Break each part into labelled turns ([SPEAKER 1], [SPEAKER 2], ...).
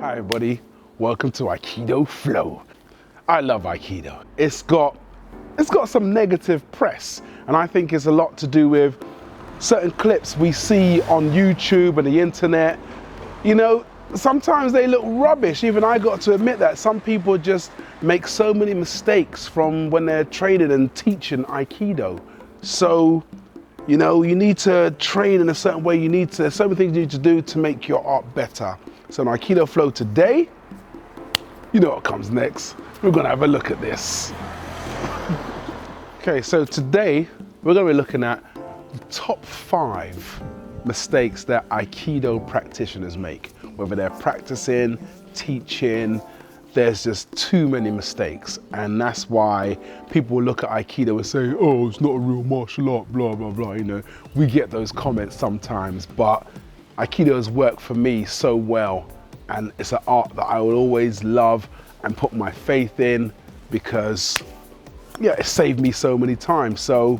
[SPEAKER 1] Hi everybody, welcome to Aikidoflow. I love Aikido. It's got some negative press, and I think it's a lot to do with certain clips we see on YouTube and the internet. You know, sometimes they look rubbish. Even I got to admit that some people just make so many mistakes from when they're training and teaching Aikido. So, you know, you need to train in a certain way. There's so many things you need to do to make your art better. So in Aikidoflow today, you know what comes next. We're gonna have a look at this. Okay, so today we're gonna be looking at the top 5 mistakes that Aikido practitioners make. Whether they're practicing, teaching, there's just too many mistakes. And that's why people look at Aikido and say, oh, it's not a real martial art, blah, blah, blah. You know, we get those comments sometimes, but Aikido has worked for me so well, and it's an art that I will always love and put my faith in because, yeah, it saved me so many times. So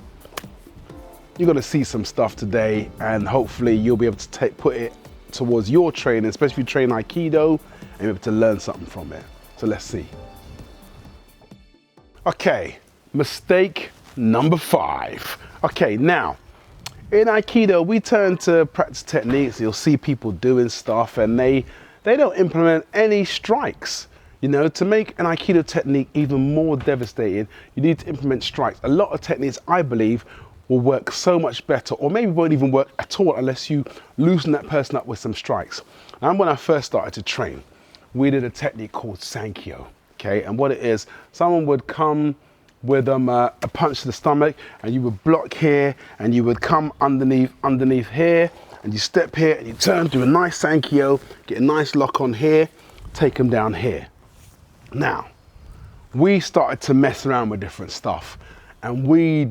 [SPEAKER 1] you're gonna see some stuff today, and hopefully you'll be able to put it towards your training, especially if you train Aikido, and be able to learn something from it. So let's see. Okay, mistake number 5. Okay, now, in Aikido, we turn to practice techniques. You'll see people doing stuff and they don't implement any strikes. You know, to make an Aikido technique even more devastating, you need to implement strikes. A lot of techniques, I believe, will work so much better, or maybe won't even work at all unless you loosen that person up with some strikes. And when I first started to train, we did a technique called Sankyo, okay? And what it is, someone would come with a punch to the stomach, and you would block here, and you would come underneath here, and you step here, and you turn, do a nice Sankyo, get a nice lock on here, take them down here. Now, we started to mess around with different stuff, and we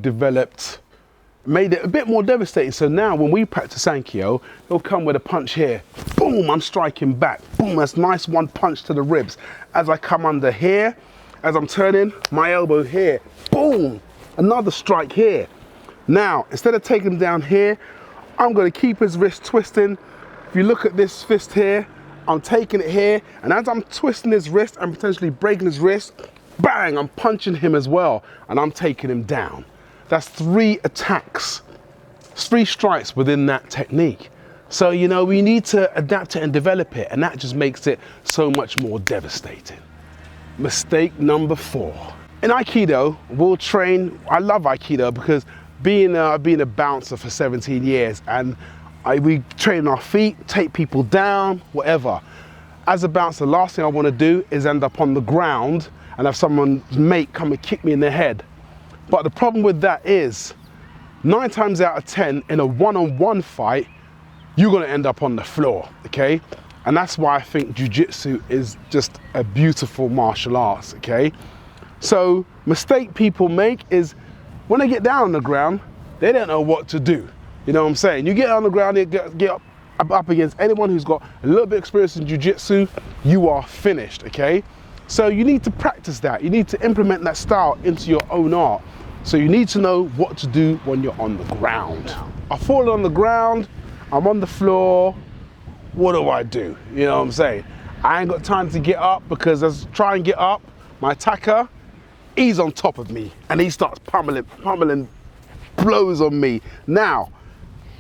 [SPEAKER 1] made it a bit more devastating. So now when we practice Sankyo, he'll come with a punch here, boom, I'm striking back, boom, that's nice one punch to the ribs. As I come under here, as I'm turning, my elbow here, boom, another strike here. Now, instead of taking him down here, I'm gonna keep his wrist twisting. If you look at this fist here, I'm taking it here, and as I'm twisting his wrist, I'm potentially breaking his wrist, bang, I'm punching him as well, and I'm taking him down. That's 3 attacks, 3 strikes within that technique. So, you know, we need to adapt it and develop it, and that just makes it so much more devastating. Mistake number 4. In Aikido, we'll train, I love Aikido because being a bouncer for 17 years, and we train our feet, take people down, whatever. As a bouncer, the last thing I want to do is end up on the ground and have someone's mate come and kick me in the head. But the problem with that is, 9 times out of 10, in a one-on-one fight, you're gonna end up on the floor, okay? And that's why I think jiu-jitsu is just a beautiful martial arts, okay? So, mistake people make is, when they get down on the ground, they don't know what to do. You know what I'm saying? You get on the ground, you get up against anyone who's got a little bit of experience in jiu-jitsu, you are finished, okay? So you need to practice that. You need to implement that style into your own art. So you need to know what to do when you're on the ground. I fall on the ground, I'm on the floor, what do? You know what I'm saying? I ain't got time to get up, because as I try and get up, my attacker, he's on top of me and he starts pummeling blows on me. Now,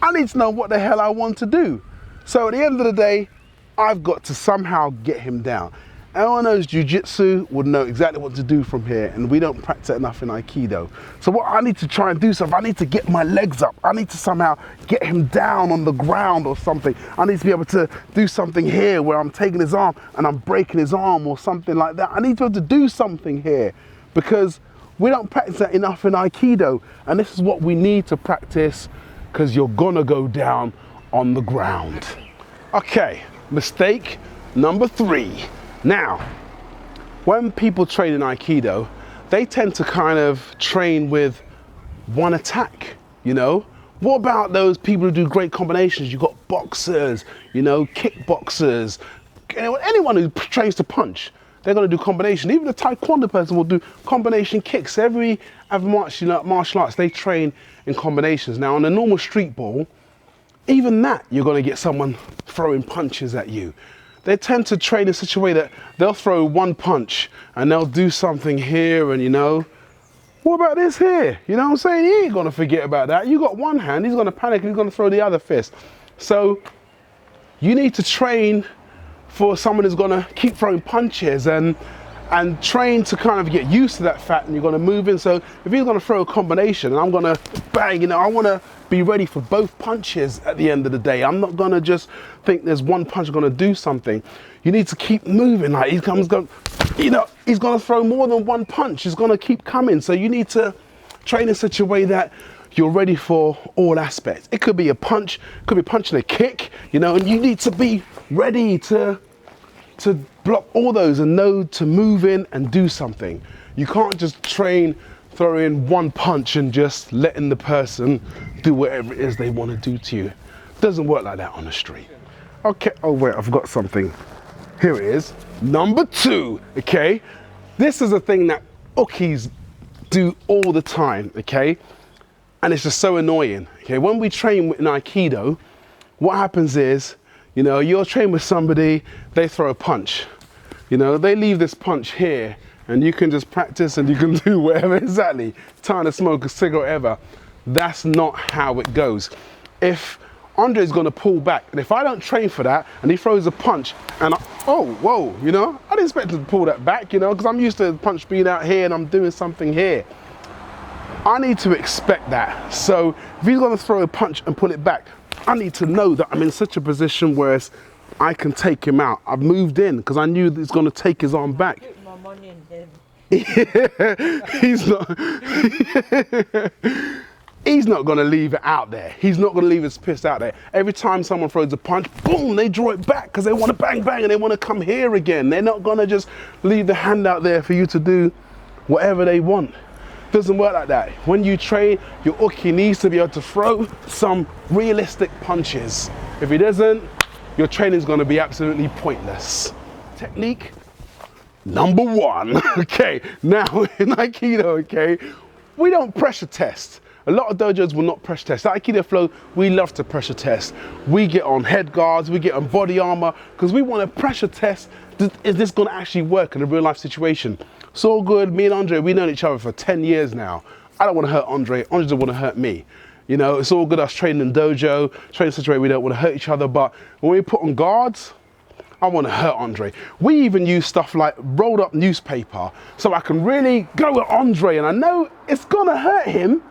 [SPEAKER 1] I need to know what the hell I want to do. So at the end of the day, I've got to somehow get him down. Anyone who knows jiu-jitsu would know exactly what to do from here, and we don't practice it enough in Aikido. So what I need to try and do is, I need to get my legs up. I need to somehow get him down on the ground or something. I need to be able to do something here where I'm taking his arm and I'm breaking his arm or something like that. I need to be able to do something here, because we don't practice that enough in Aikido. And this is what we need to practice, because you're gonna go down on the ground. Okay, mistake number 3. Now, when people train in Aikido, they tend to kind of train with one attack, you know? What about those people who do great combinations? You've got boxers, you know, kickboxers, anyone who trains to punch, they're gonna do combination. Even a Taekwondo person will do combination kicks. Every martial arts, they train in combinations. Now, on a normal street ball, even that, you're gonna get someone throwing punches at you. they tend to train in such a way that they'll throw one punch and they'll do something here and, you know, what about this here? You know what I'm saying? He ain't gonna forget about that. You got one hand, he's gonna panic and he's gonna throw the other fist. So you need to train for someone who's gonna keep throwing punches and train to kind of get used to that fact, and you're gonna move in. So if he's gonna throw a combination and I'm gonna bang, you know, I wanna be ready for both punches at the end of the day. I'm not gonna just think there's one punch gonna do something. You need to keep moving. Like he's gonna throw more than one punch. He's gonna keep coming. So you need to train in such a way that you're ready for all aspects. It could be a punch, could be a punch and a kick, you know, and you need to be ready to block all those and know to move in and do something. You can't just train throwing one punch and just letting the person do whatever it is they want to do to you. It doesn't work like that on the street. Okay, oh wait, I've got something. Here it is, number 2, okay? This is a thing that Ukis do all the time, okay? And it's just so annoying, okay? When we train in Aikido, what happens is, you know, you're trained with somebody, they throw a punch. You know, they leave this punch here and you can just practice and you can do whatever, exactly, time to smoke a cigarette, whatever. That's not how it goes. If Andre's gonna pull back, and if I don't train for that and he throws a punch and oh, whoa, you know, I didn't expect him to pull that back, you know, because I'm used to the punch being out here and I'm doing something here. I need to expect that. So if he's gonna throw a punch and pull it back, I need to know that I'm in such a position where I can take him out. I've moved in because I knew that he's gonna take his arm back.
[SPEAKER 2] Put my money in him.
[SPEAKER 1] He's not gonna leave it out there. He's not gonna leave his piss out there. Every time someone throws a punch, boom, they draw it back because they want to bang, bang, and they want to come here again. They're not gonna just leave the hand out there for you to do whatever they want. Doesn't work like that. When you train, your Uki needs to be able to throw some realistic punches. If he doesn't, your training is gonna be absolutely pointless. Technique number 1, okay? Now in Aikido, okay, we don't pressure test. A lot of dojos will not pressure test. At Aikidoflow, we love to pressure test. We get on head guards, we get on body armor, because we want to pressure test, is this gonna actually work in a real life situation? It's all good, me and Andre, we've known each other for 10 years now. I don't wanna hurt Andre doesn't wanna hurt me. You know, it's all good us training in dojo, training in such a way we don't wanna hurt each other, but when we put on guards, I want to hurt Andre. We even use stuff like rolled up newspaper so I can really go at Andre, and I know it's gonna hurt him,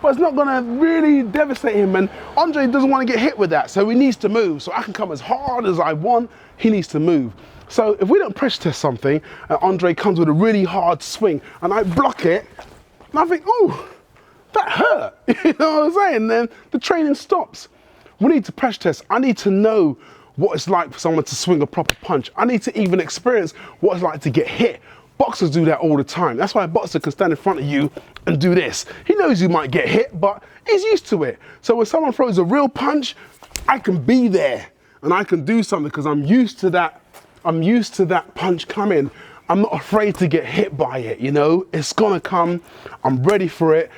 [SPEAKER 1] but it's not gonna really devastate him, and Andre doesn't want to get hit with that, so he needs to move. So I can come as hard as I want, he needs to move. So if we don't pressure test something and Andre comes with a really hard swing and I block it, and I think, oh, that hurt. You know what I'm saying? Then the training stops. We need to pressure test. I need to know what it's like for someone to swing a proper punch. I need to even experience what it's like to get hit. Boxers do that all the time. That's why a boxer can stand in front of you and do this. He knows you might get hit, but he's used to it. So when someone throws a real punch, I can be there and I can do something because I'm used to that. I'm used to that punch coming. I'm not afraid to get hit by it, you know? It's gonna come, I'm ready for it.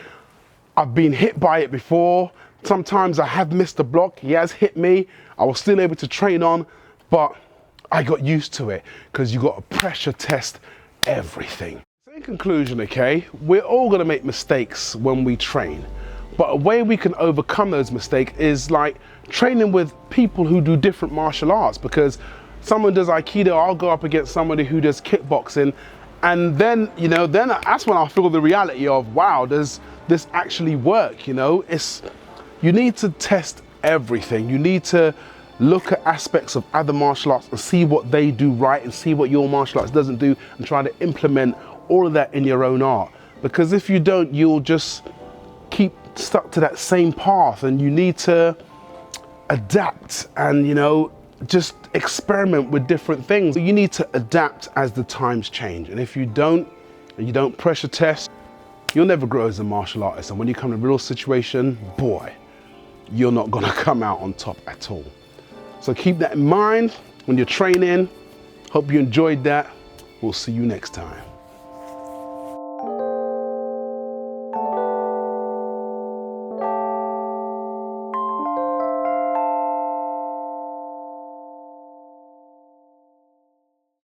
[SPEAKER 1] I've been hit by it before. Sometimes I have missed a block, he has hit me. I was still able to train on, but I got used to it because you got to pressure test everything. So in conclusion, okay, we're all gonna make mistakes when we train, but a way we can overcome those mistakes is like training with people who do different martial arts, because someone does Aikido, I'll go up against somebody who does kickboxing, and then, you know, then that's when I'll feel the reality of, wow, does this actually work, you know? You need to test everything. You need to look at aspects of other martial arts and see what they do right and see what your martial arts doesn't do and try to implement all of that in your own art. Because if you don't, you'll just keep stuck to that same path, and you need to adapt and, you know, just experiment with different things. You need to adapt as the times change. And if you don't, and you don't pressure test, you'll never grow as a martial artist. And when you come to a real situation, boy, you're not gonna come out on top at all. So keep that in mind when you're training. Hope you enjoyed that. We'll see you next time.